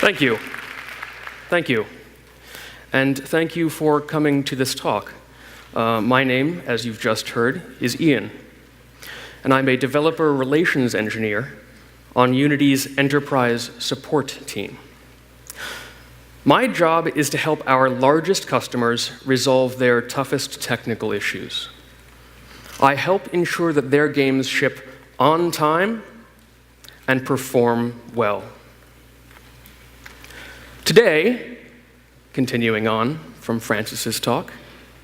Thank you. Thank you. And thank you for coming to this talk. My name, as you've just heard, is Ian, and I'm a developer relations engineer on Unity's enterprise support team. My job is to help our largest customers resolve their toughest technical issues. I help ensure that their games ship on time and perform well. Today, continuing on from Francis's talk,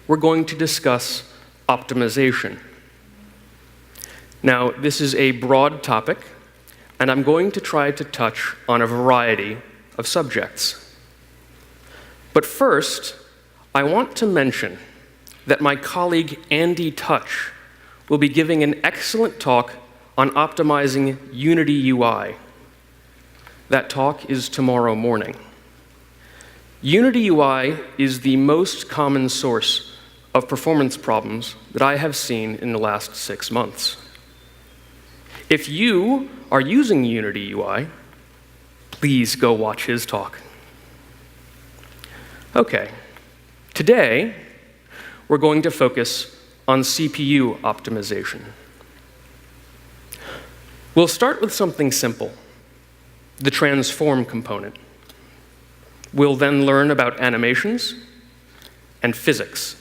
we're going to discuss optimization. Now, this is a broad topic, and I'm going to try to touch on a variety of subjects. But first, I want to mention that my colleague Andy Touch will be giving an excellent talk on optimizing Unity UI. That talk is tomorrow morning. Unity UI is the most common source of performance problems that I have seen in the last 6 months. If you are using Unity UI, please go watch his talk. Okay, today we're going to focus on CPU optimization. We'll start with something simple, the transform component. We'll then learn about animations and physics.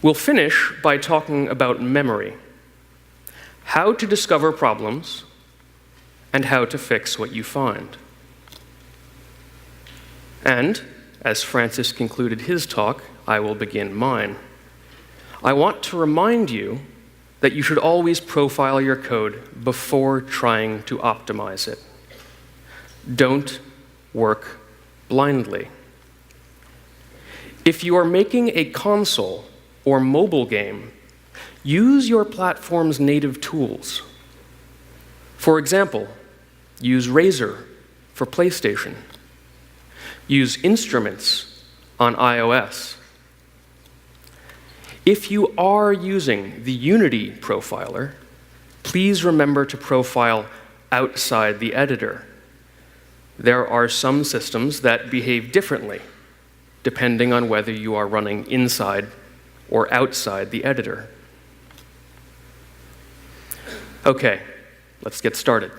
We'll finish by talking about memory, how to discover problems, and how to fix what you find. And, as Francis concluded his talk, I will begin mine. I want to remind you that you should always profile your code before trying to optimize it. Don't work blindly. If you are making a console or mobile game, use your platform's native tools. For example, use Razor for PlayStation. Use Instruments on iOS. If you are using the Unity profiler, please remember to profile outside the editor. There are some systems that behave differently, depending on whether you are running inside or outside the editor. Okay, let's get started.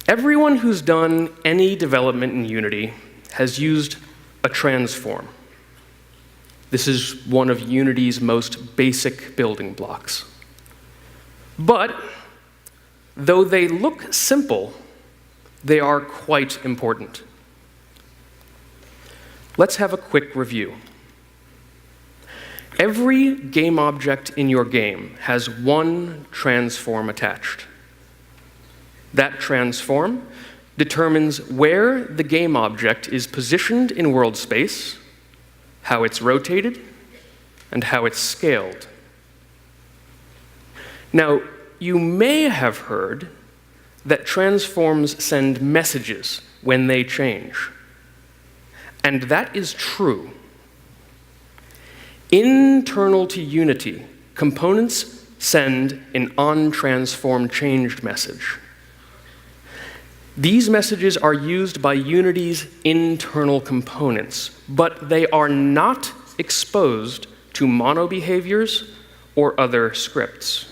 Everyone who's done any development in Unity has used a transform. This is one of Unity's most basic building blocks. But though they look simple, they are quite important. Let's have a quick review. Every game object in your game has one transform attached. That transform determines where the game object is positioned in world space, how it's rotated, and how it's scaled. Now, you may have heard that transforms send messages when they change. And that is true. Internal to Unity, components send an onTransformChanged message. These messages are used by Unity's internal components, but they are not exposed to mono behaviors or other scripts.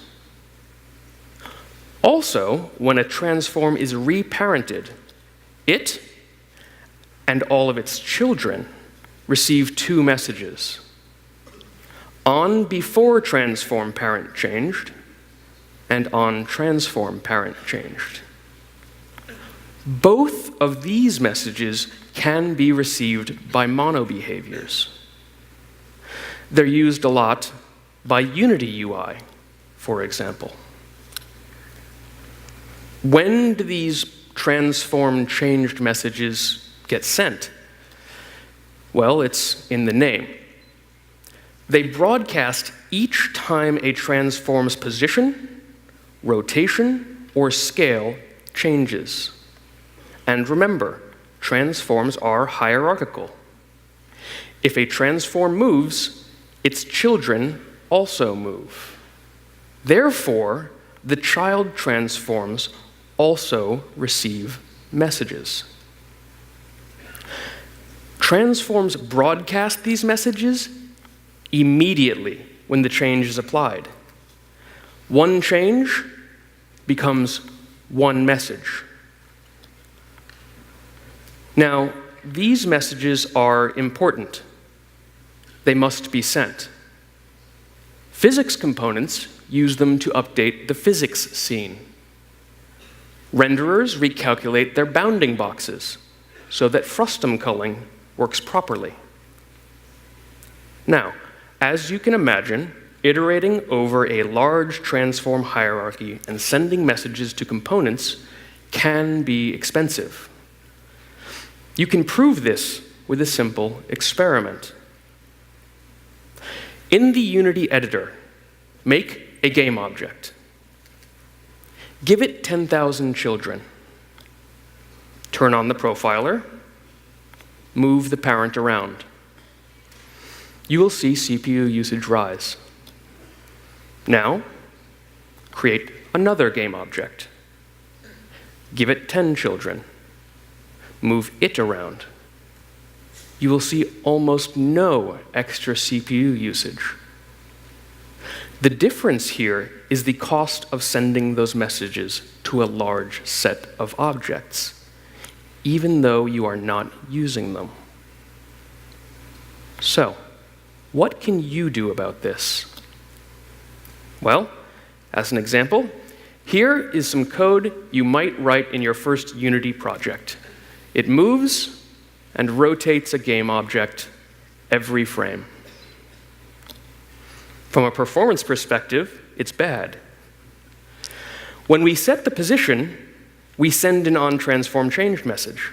Also, when a transform is reparented, it and all of its children receive two messages: on before transform parent changed and on transform parent changed. Both of these messages can be received by mono behaviors. They're used a lot by Unity UI, for example. When do these transform changed messages get sent? Well, it's in the name. They broadcast each time a transform's position, rotation, or scale changes. And remember, transforms are hierarchical. If a transform moves, its children also move. Therefore, the child transforms also receive messages. Transforms broadcast these messages immediately when the change is applied. One change becomes one message. Now, these messages are important. They must be sent. Physics components use them to update the physics scene. Renderers recalculate their bounding boxes so that frustum culling works properly. Now, as you can imagine, iterating over a large transform hierarchy and sending messages to components can be expensive. You can prove this with a simple experiment. In the Unity editor, make a game object. Give it 10,000 children. Turn on the profiler. Move the parent around. You will see CPU usage rise. Now, create another game object. Give it 10 children. Move it around. You will see almost no extra CPU usage. The difference here is the cost of sending those messages to a large set of objects, even though you are not using them. So, what can you do about this? Well, as an example, here is some code you might write in your first Unity project. It moves and rotates a game object every frame. From a performance perspective, it's bad. When we set the position, we send an onTransformChanged message.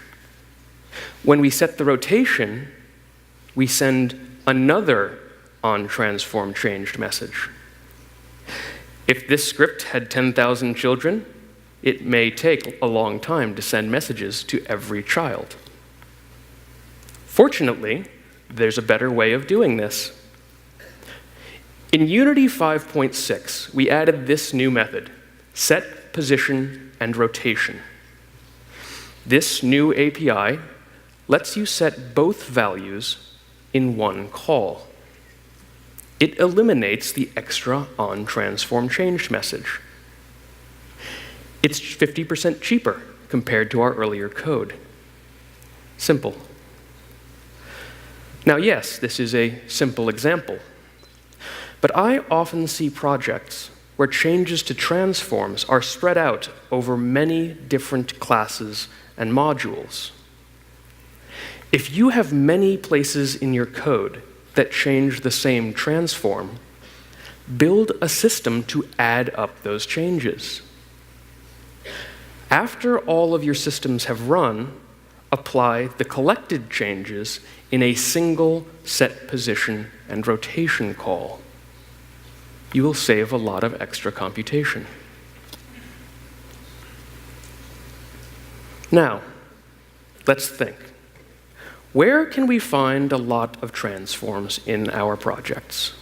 When we set the rotation, we send another onTransformChanged message. If this script had 10,000 children, it may take a long time to send messages to every child. Fortunately, there's a better way of doing this. In Unity 5.6, we added this new method, set, position, and rotation. This new API lets you set both values in one call. It eliminates the extra onTransformChanged message. It's 50% cheaper compared to our earlier code. Simple. Now, yes, this is a simple example, but I often see projects where changes to transforms are spread out over many different classes and modules. If you have many places in your code that change the same transform, build a system to add up those changes. After all of your systems have run, apply the collected changes in a single set position and rotation call. You will save a lot of extra computation. Now, let's think. Where can we find a lot of transforms in our projects?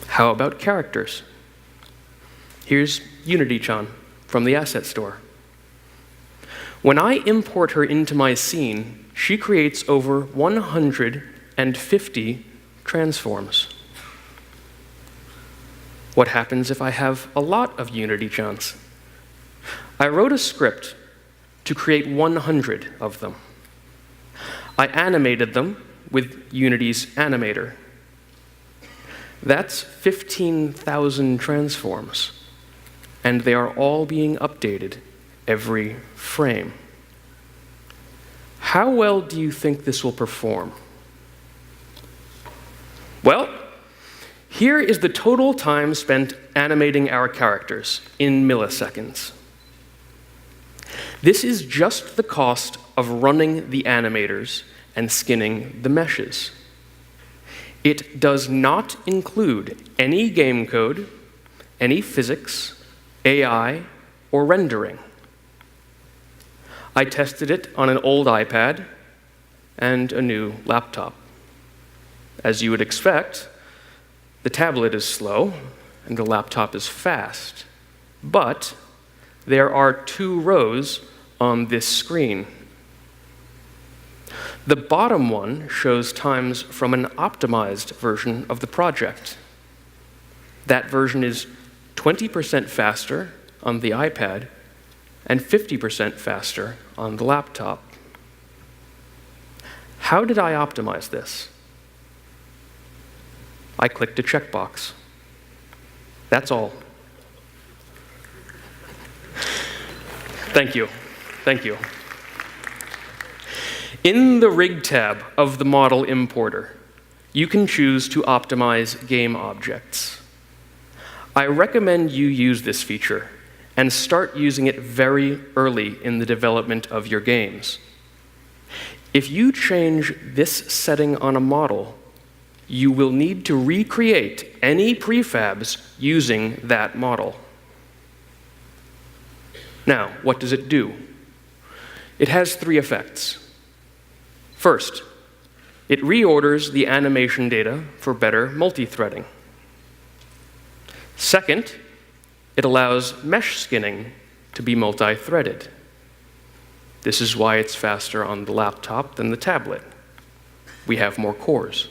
How about characters? Here's Unity-chan from the asset store. When I import her into my scene, she creates over 150 transforms. What happens if I have a lot of Unity-chans? I wrote a script to create 100 of them. I animated them with Unity's animator. That's 15,000 transforms, and they are all being updated every frame. How well do you think this will perform? Well, here is the total time spent animating our characters in milliseconds. This is just the cost of running the animators and skinning the meshes. It does not include any game code, any physics, AI, or rendering. I tested it on an old iPad and a new laptop. As you would expect, the tablet is slow and the laptop is fast. but there are 2 rows on this screen. The bottom one shows times from an optimized version of the project. That version is 20% faster on the iPad and 50% faster on the laptop. How did I optimize this? I clicked a checkbox. That's all. Thank you. Thank you. In the Rig tab of the model importer, you can choose to optimize game objects. I recommend you use this feature and start using it very early in the development of your games. If you change this setting on a model, you will need to recreate any prefabs using that model. Now, what does it do? It has 3 effects. First, it reorders the animation data for better multi-threading. Second, it allows mesh skinning to be multi-threaded. This is why it's faster on the laptop than the tablet. We have more cores.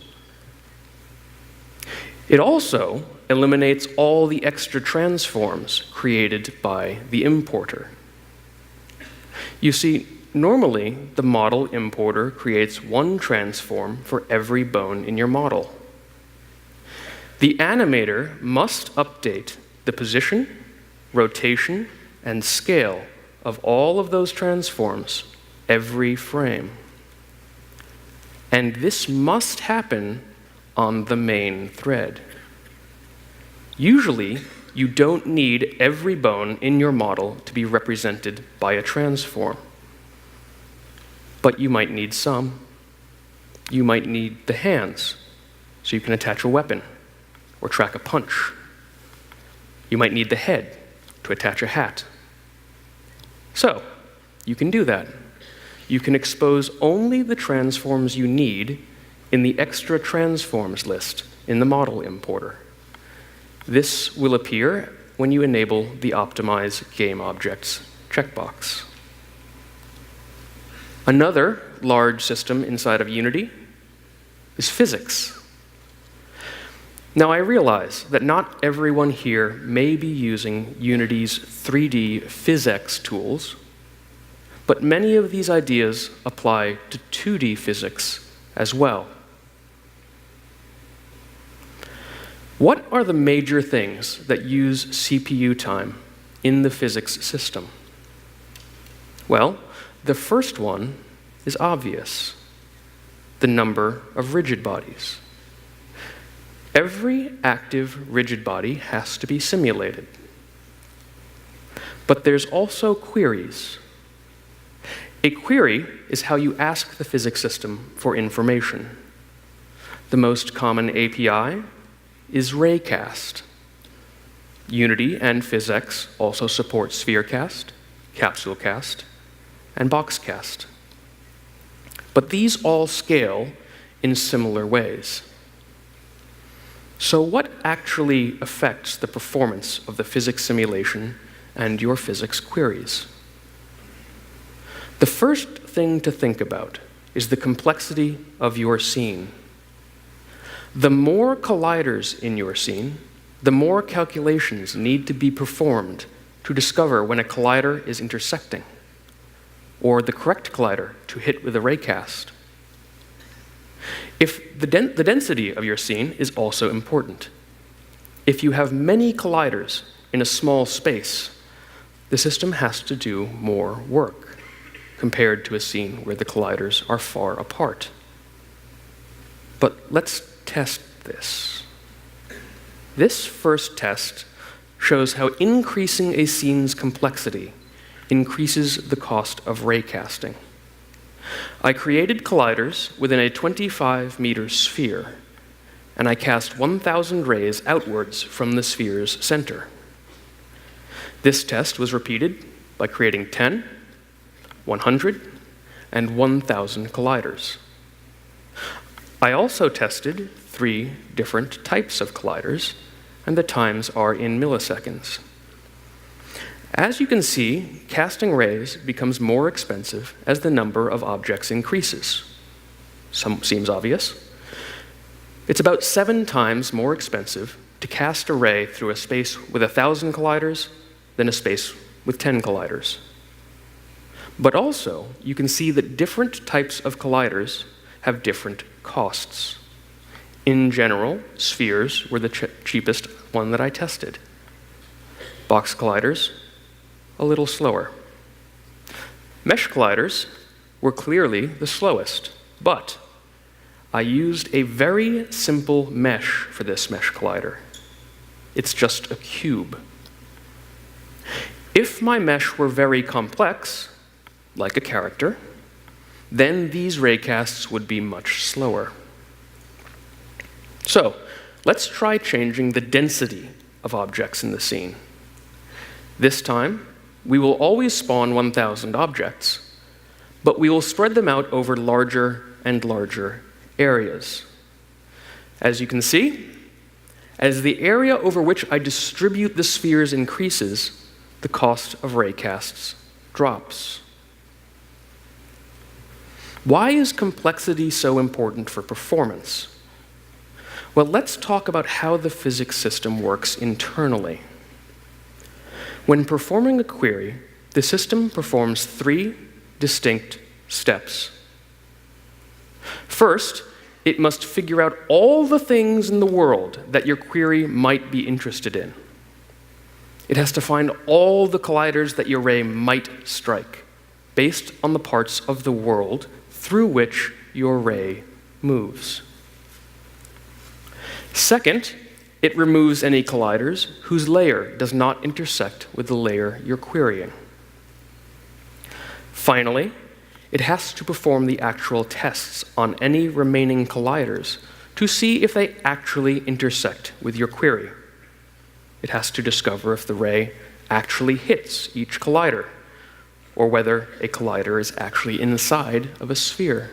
It also eliminates all the extra transforms created by the importer. You see, normally the model importer creates 1 transform for every bone in your model. The animator must update the position, rotation, and scale of all of those transforms every frame. And this must happen on the main thread. Usually, you don't need every bone in your model to be represented by a transform. But you might need some. You might need the hands, so you can attach a weapon or track a punch. You might need the head to attach a hat. So, you can do that. You can expose only the transforms you need in the extra transforms list in the model importer. This will appear when you enable the Optimize Game Objects checkbox. Another large system inside of Unity is physics. Now, I realize that not everyone here may be using Unity's 3D PhysX tools, but many of these ideas apply to 2D physics as well. What are the major things that use CPU time in the physics system? Well, the first one is obvious: the number of rigid bodies. Every active rigid body has to be simulated. But there's also queries. A query is how you ask the physics system for information. The most common API is Raycast. Unity and PhysX also support SphereCast, CapsuleCast, and BoxCast. But these all scale in similar ways. So what actually affects the performance of the physics simulation and your physics queries? The first thing to think about is the complexity of your scene. The more colliders in your scene, the more calculations need to be performed to discover when a collider is intersecting, or the correct collider to hit with a raycast. If the density of your scene is also important. If you have many colliders in a small space, the system has to do more work compared to a scene where the colliders are far apart. But let's test this. This first test shows how increasing a scene's complexity increases the cost of raycasting. I created colliders within a 25-meter sphere, and I cast 1,000 rays outwards from the sphere's center. This test was repeated by creating 10, 100, and 1,000 colliders. I also tested 3 different types of colliders, and the times are in milliseconds. As you can see, casting rays becomes more expensive as the number of objects increases. Seems obvious. It's about 7 times more expensive to cast a ray through a space with 1,000 colliders than a space with 10 colliders. But also, you can see that different types of colliders have different costs. In general, spheres were the cheapest one that I tested. Box colliders, a little slower. Mesh colliders were clearly the slowest, but I used a very simple mesh for this mesh collider. It's just a cube. If my mesh were very complex, like a character, then these raycasts would be much slower. So, let's try changing the density of objects in the scene. This time, we will always spawn 1,000 objects, but we will spread them out over larger and larger areas. As you can see, as the area over which I distribute the spheres increases, the cost of raycasts drops. Why is complexity so important for performance? Well, let's talk about how the physics system works internally. When performing a query, the system performs 3 distinct steps. First, it must figure out all the things in the world that your query might be interested in. It has to find all the colliders that your ray might strike, based on the parts of the world through which your ray moves. Second, it removes any colliders whose layer does not intersect with the layer you're querying. Finally, it has to perform the actual tests on any remaining colliders to see if they actually intersect with your query. It has to discover if the ray actually hits each collider, or whether a collider is actually inside of a sphere.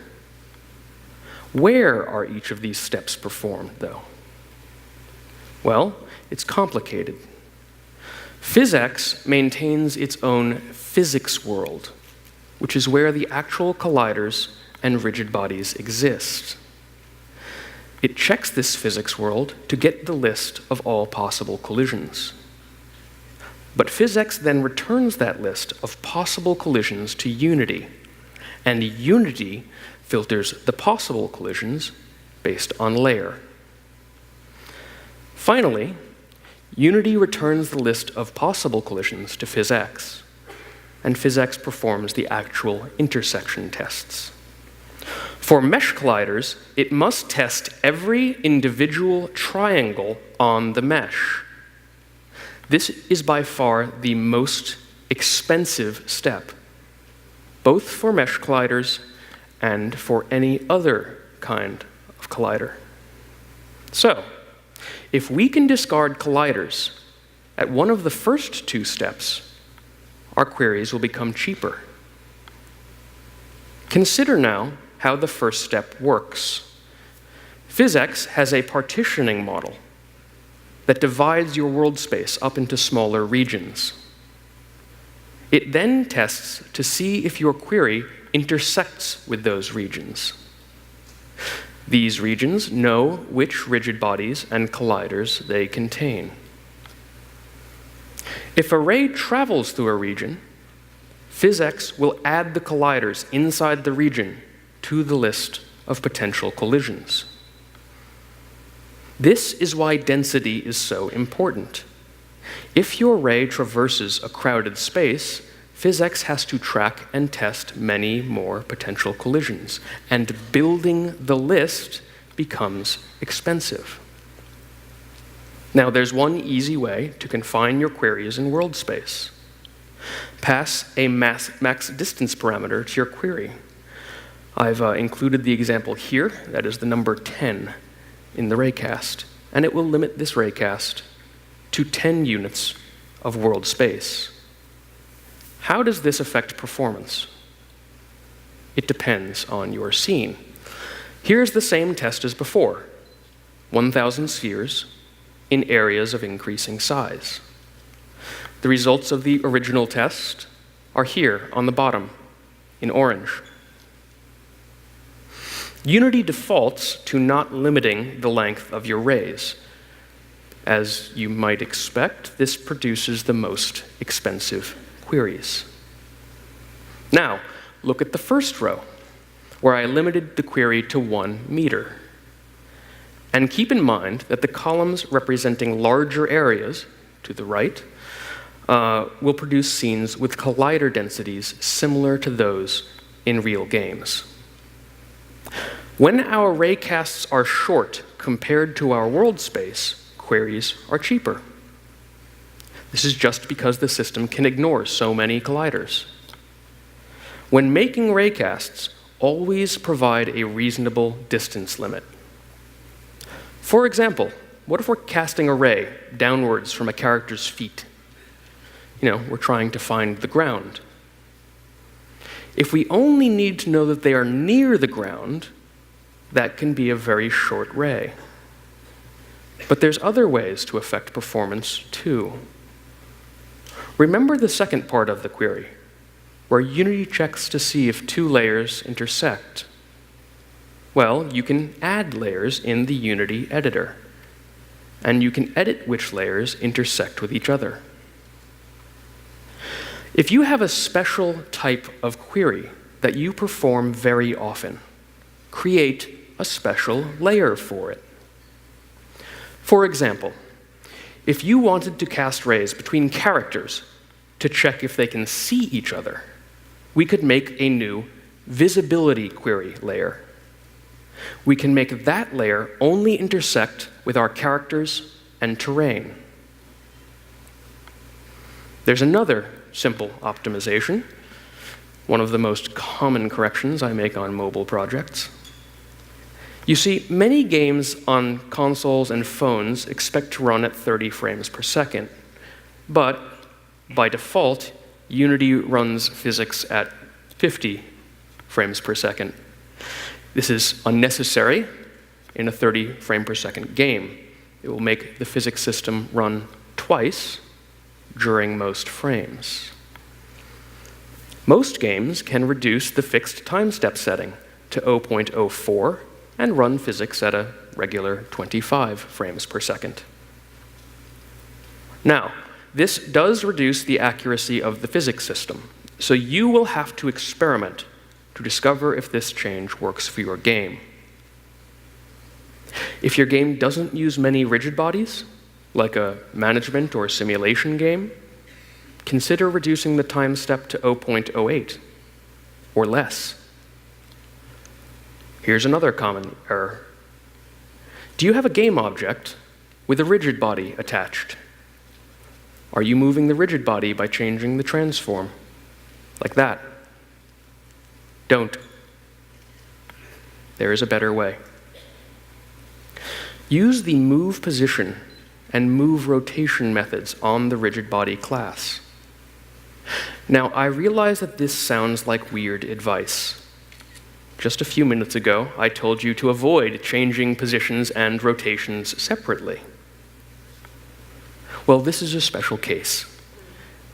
Where are each of these steps performed, though? Well, it's complicated. PhysX maintains its own physics world, which is where the actual colliders and rigid bodies exist. It checks this physics world to get the list of all possible collisions. But PhysX then returns that list of possible collisions to Unity, and Unity filters the possible collisions based on layer. Finally, Unity returns the list of possible collisions to PhysX, and PhysX performs the actual intersection tests. For mesh colliders, it must test every individual triangle on the mesh. This is by far the most expensive step, both for mesh colliders and for any other kind of collider. So, if we can discard colliders at one of the first 2 steps, our queries will become cheaper. Consider now how the first step works. PhysX has a partitioning model that divides your world space up into smaller regions. It then tests to see if your query intersects with those regions. These regions know which rigid bodies and colliders they contain. If a ray travels through a region, PhysX will add the colliders inside the region to the list of potential collisions. This is why density is so important. If your ray traverses a crowded space, PhysX has to track and test many more potential collisions, and building the list becomes expensive. Now, there's one easy way to confine your queries in world space. Pass a maxDistance parameter to your query. I've included the example here, that is the number 10 in the raycast, and it will limit this raycast to 10 units of world space. How does this affect performance? It depends on your scene. Here's the same test as before, 1,000 spheres in areas of increasing size. The results of the original test are here on the bottom in orange. Unity defaults to not limiting the length of your rays. As you might expect, this produces the most expensive queries. Now, look at the first row, where I limited the query to 1 meter. And keep in mind that the columns representing larger areas, to the right, will produce scenes with collider densities similar to those in real games. When our raycasts are short compared to our world space, queries are cheaper. This is just because the system can ignore so many colliders. When making raycasts, always provide a reasonable distance limit. For example, what if we're casting a ray downwards from a character's feet? We're trying to find the ground. If we only need to know that they are near the ground, that can be a very short ray. But there's other ways to affect performance, too. Remember the second part of the query, where Unity checks to see if 2 layers intersect. Well, you can add layers in the Unity editor, and you can edit which layers intersect with each other. If you have a special type of query that you perform very often, create a special layer for it. For example, if you wanted to cast rays between characters to check if they can see each other, we could make a new visibility query layer. We can make that layer only intersect with our characters and terrain. There's another simple optimization, one of the most common corrections I make on mobile projects. You see, many games on consoles and phones expect to run at 30 frames per second, but by default, Unity runs physics at 50 frames per second. This is unnecessary in a 30 frame per second game. It will make the physics system run twice during most frames. Most games can reduce the fixed time step setting to 0.04 and run physics at a regular 25 frames per second. Now, this does reduce the accuracy of the physics system, so you will have to experiment to discover if this change works for your game. If your game doesn't use many rigid bodies, like a management or simulation game, consider reducing the time step to 0.08 or less. Here's another common error. Do you have a game object with a rigid body attached? Are you moving the rigid body by changing the transform? Like that? Don't. There is a better way. Use the move position and move rotation methods on the rigid body class. Now, I realize that this sounds like weird advice. Just a few minutes ago, I told you to avoid changing positions and rotations separately. Well, this is a special case.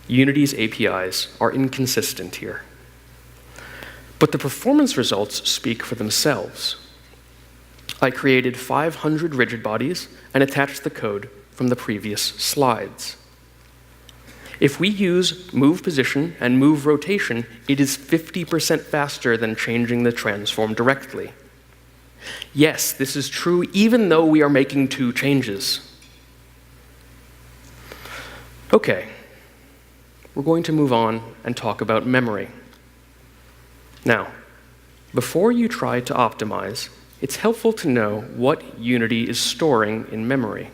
Unity's APIs are inconsistent here. But the performance results speak for themselves. I created 500 rigid bodies and attached the code from the previous slides. If we use move position and move rotation, it is 50% faster than changing the transform directly. Yes, this is true even though we are making 2 changes. Okay, we're going to move on and talk about memory. Now, before you try to optimize, it's helpful to know what Unity is storing in memory.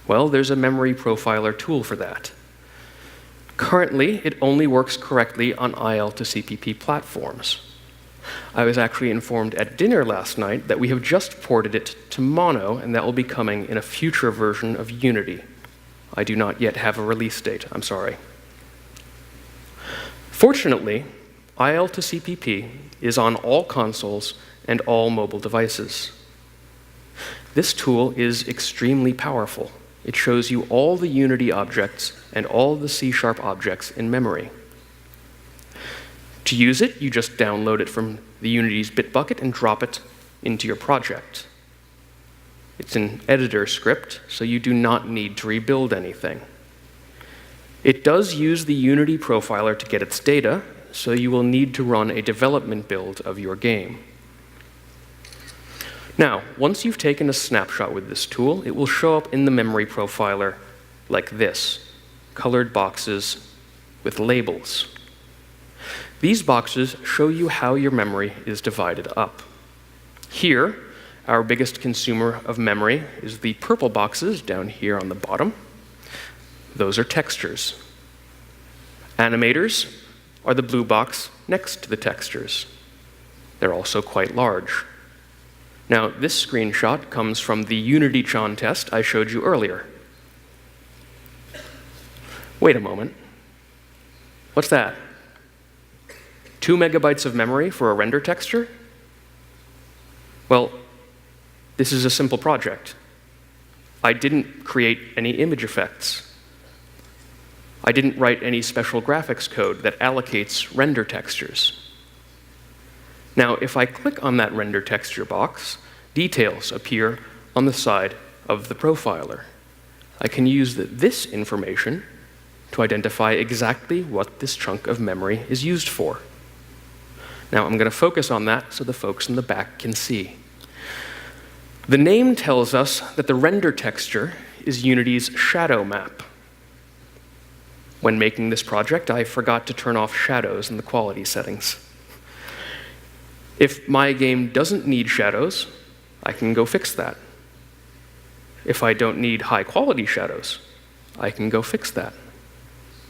Well, there's a memory profiler tool for that. Currently, it only works correctly on IL to CPP platforms. I was actually informed at dinner last night that we have just ported it to Mono, and that will be coming in a future version of Unity. I do not yet have a release date, I'm sorry. Fortunately, IL to CPP is on all consoles and all mobile devices. This tool is extremely powerful. It shows you all the Unity objects and all the C# objects in memory. To use it, you just download it from the Unity's Bitbucket and drop it into your project. It's an editor script, so you do not need to rebuild anything. It does use the Unity profiler to get its data, so you will need to run a development build of your game. Now, once you've taken a snapshot with this tool, it will show up in the memory profiler like this, colored boxes with labels. These boxes show you how your memory is divided up. Here, our biggest consumer of memory is the purple boxes down here on the bottom. Those are textures. Animators are the blue box next to the textures. They're also quite large. Now, this screenshot comes from the UnityChan test I showed you earlier. Wait a moment. What's that? 2 megabytes of memory for a render texture? Well, this is a simple project. I didn't create any image effects. I didn't write any special graphics code that allocates render textures. Now, if I click on that render texture box, details appear on the side of the profiler. I can use this information to identify exactly what this chunk of memory is used for. Now, I'm going to focus on that so the folks in the back can see. The name tells us that the render texture is Unity's shadow map. When making this project, I forgot to turn off shadows in the quality settings. If my game doesn't need shadows, I can go fix that. If I don't need high-quality shadows, I can go fix that.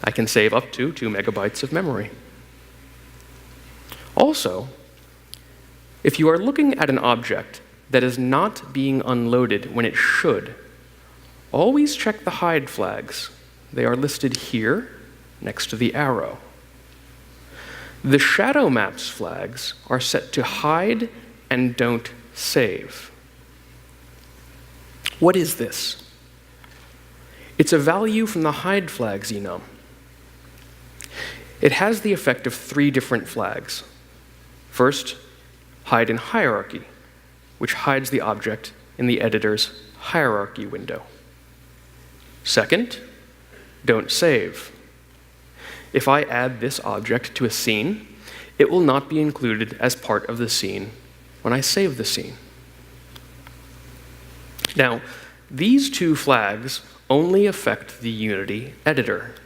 I can save up to 2 megabytes of memory. Also, if you are looking at an object that is not being unloaded when it should, always check the hide flags. They are listed here next to the arrow. The shadow maps flags are set to hide and don't save. What is this? It's a value from the hide flags enum. It has the effect of 3 different flags. First, hide in hierarchy, which hides the object in the editor's hierarchy window. Second, don't save. If I add this object to a scene, it will not be included as part of the scene when I save the scene. Now, these 2 flags only affect the Unity editor.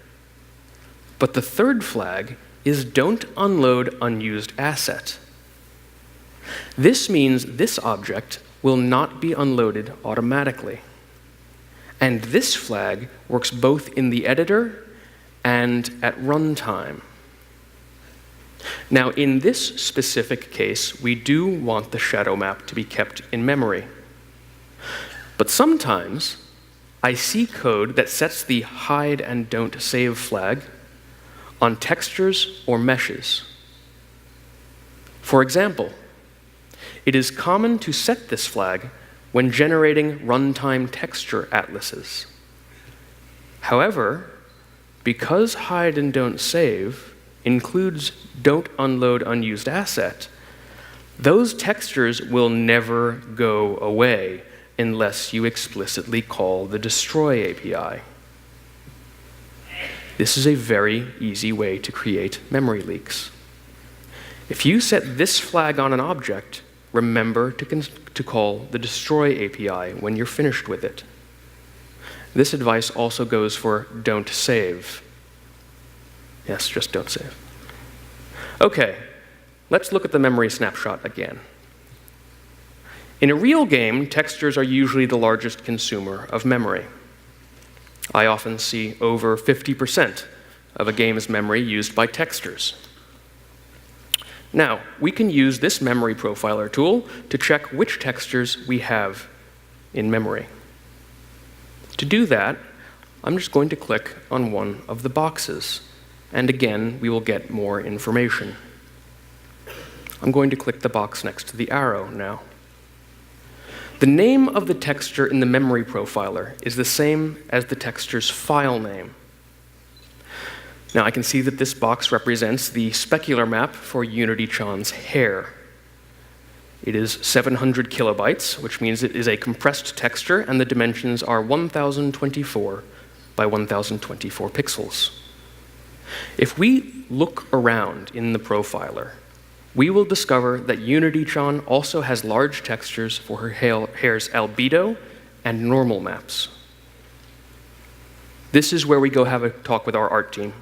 But the 3rd flag is don't unload unused asset. This means this object will not be unloaded automatically. And this flag works both in the editor and at runtime. Now, in this specific case, we do want the shadow map to be kept in memory. But sometimes, I see code that sets the hide and don't save flag on textures or meshes. For example, it is common to set this flag when generating runtime texture atlases. However, because hide and don't save includes don't unload unused asset, those textures will never go away unless you explicitly call the destroy API. This is a very easy way to create memory leaks. If you set this flag on an object, remember to call the destroy API when you're finished with it. This advice also goes for don't save. Yes, just don't save. Okay, let's look at the memory snapshot again. In a real game, textures are usually the largest consumer of memory. I often see over 50% of a game's memory used by textures. Now, we can use this memory profiler tool to check which textures we have in memory. To do that, I'm just going to click on one of the boxes, and again, we will get more information. I'm going to click the box next to the arrow now. The name of the texture in the memory profiler is the same as the texture's file name. Now I can see that this box represents the specular map for UnityChan's hair. It is 700 kilobytes, which means it is a compressed texture, and the dimensions are 1024 by 1024 pixels. If we look around in the profiler, we will discover that UnityChan also has large textures for her hair's albedo and normal maps. This is where we go have a talk with our art team.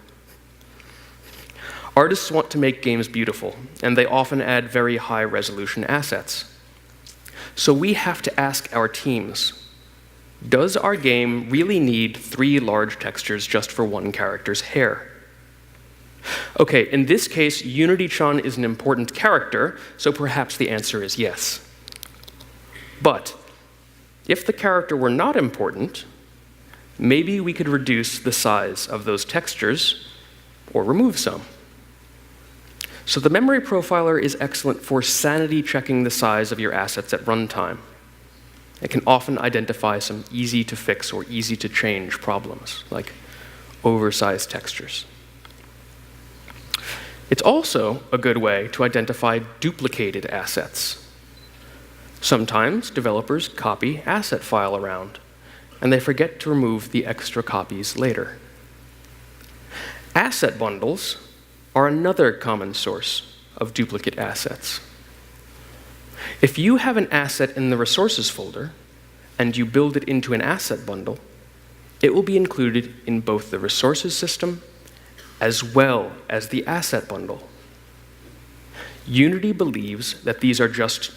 Artists want to make games beautiful, and they often add very high-resolution assets. So we have to ask our teams, does our game really need 3 large textures just for one character's hair? Okay, in this case, UnityChan is an important character, so perhaps the answer is yes. But if the character were not important, maybe we could reduce the size of those textures or remove some. So the memory profiler is excellent for sanity checking the size of your assets at runtime. It can often identify some easy to fix or easy to change problems, like oversized textures. It's also a good way to identify duplicated assets. Sometimes developers copy asset file around, and they forget to remove the extra copies later. Asset bundles are another common source of duplicate assets. If you have an asset in the resources folder and you build it into an asset bundle, it will be included in both the resources system as well as the asset bundle. Unity believes that these are just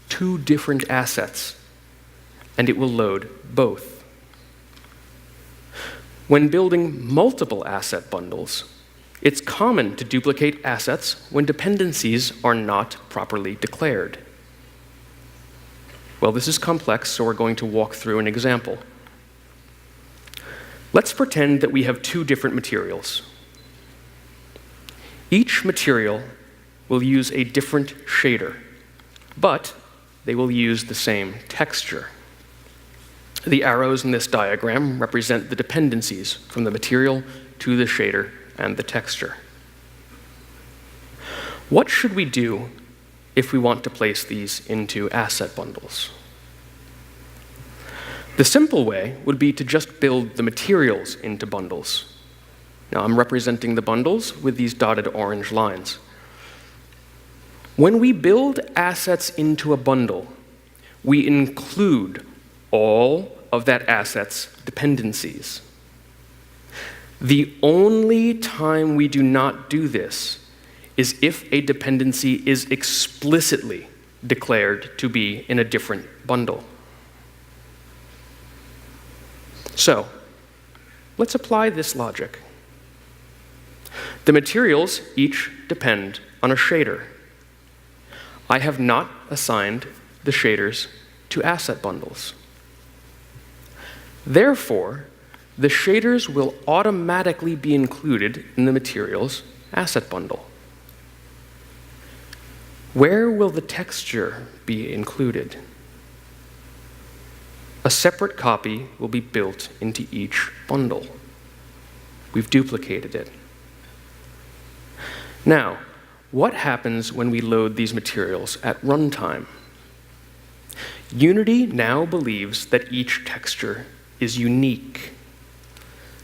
2 different assets, and it will load both. When building multiple asset bundles, it's common to duplicate assets when dependencies are not properly declared. Well, this is complex, so we're going to walk through an example. Let's pretend that we have 2 different materials. Each material will use a different shader, but they will use the same texture. The arrows in this diagram represent the dependencies from the material to the shader and the texture. What should we do if we want to place these into asset bundles? The simple way would be to just build the materials into bundles. Now I'm representing the bundles with these dotted orange lines. When we build assets into a bundle, we include all of that asset's dependencies. The only time we do not do this is if a dependency is explicitly declared to be in a different bundle. So, let's apply this logic. The materials each depend on a shader. I have not assigned the shaders to asset bundles. Therefore, the shaders will automatically be included in the materials asset bundle. Where will the texture be included? A separate copy will be built into each bundle. We've duplicated it. Now, what happens when we load these materials at runtime? Unity now believes that each texture is unique.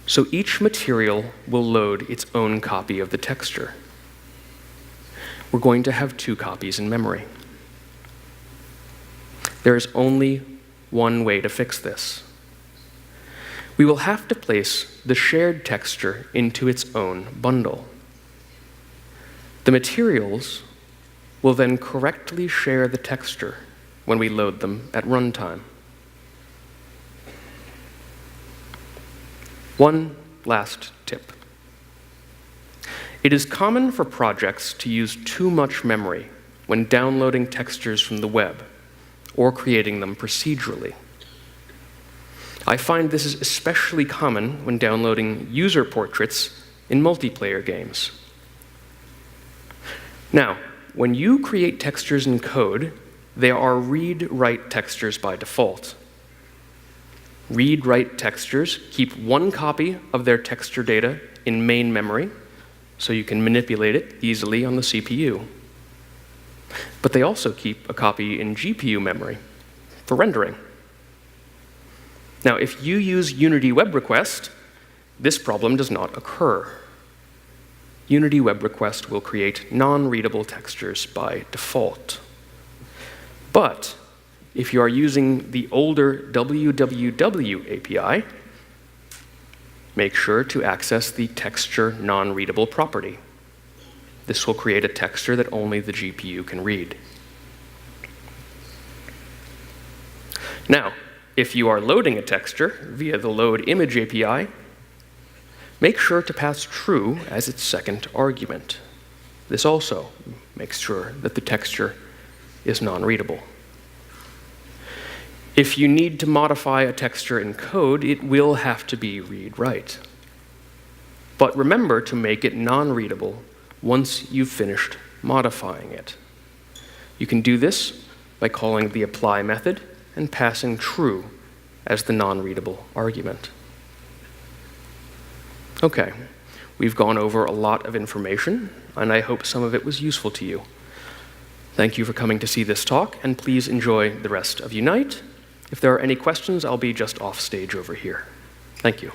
So each material will load its own copy of the texture. We're going to have 2 copies in memory. There is only one way to fix this. We will have to place the shared texture into its own bundle. The materials will then correctly share the texture when we load them at runtime. One last tip. It is common for projects to use too much memory when downloading textures from the web or creating them procedurally. I find this is especially common when downloading user portraits in multiplayer games. Now, when you create textures in code, they are read-write textures by default. Read-write textures keep one copy of their texture data in main memory, so you can manipulate it easily on the CPU. But they also keep a copy in GPU memory for rendering. Now, if you use Unity Web Request, this problem does not occur. Unity Web Request will create non-readable textures by default. But if you are using the older www API, make sure to access the texture non-readable property. This will create a texture that only the GPU can read. Now, if you are loading a texture via the load image API, make sure to pass true as its second argument. This also makes sure that the texture is non-readable. If you need to modify a texture in code, it will have to be read-write. But remember to make it non-readable once you've finished modifying it. You can do this by calling the apply method and passing true as the non-readable argument. Okay, we've gone over a lot of information, and I hope some of it was useful to you. Thank you for coming to see this talk, and please enjoy the rest of Unite. If there are any questions, I'll be just off stage over here. Thank you.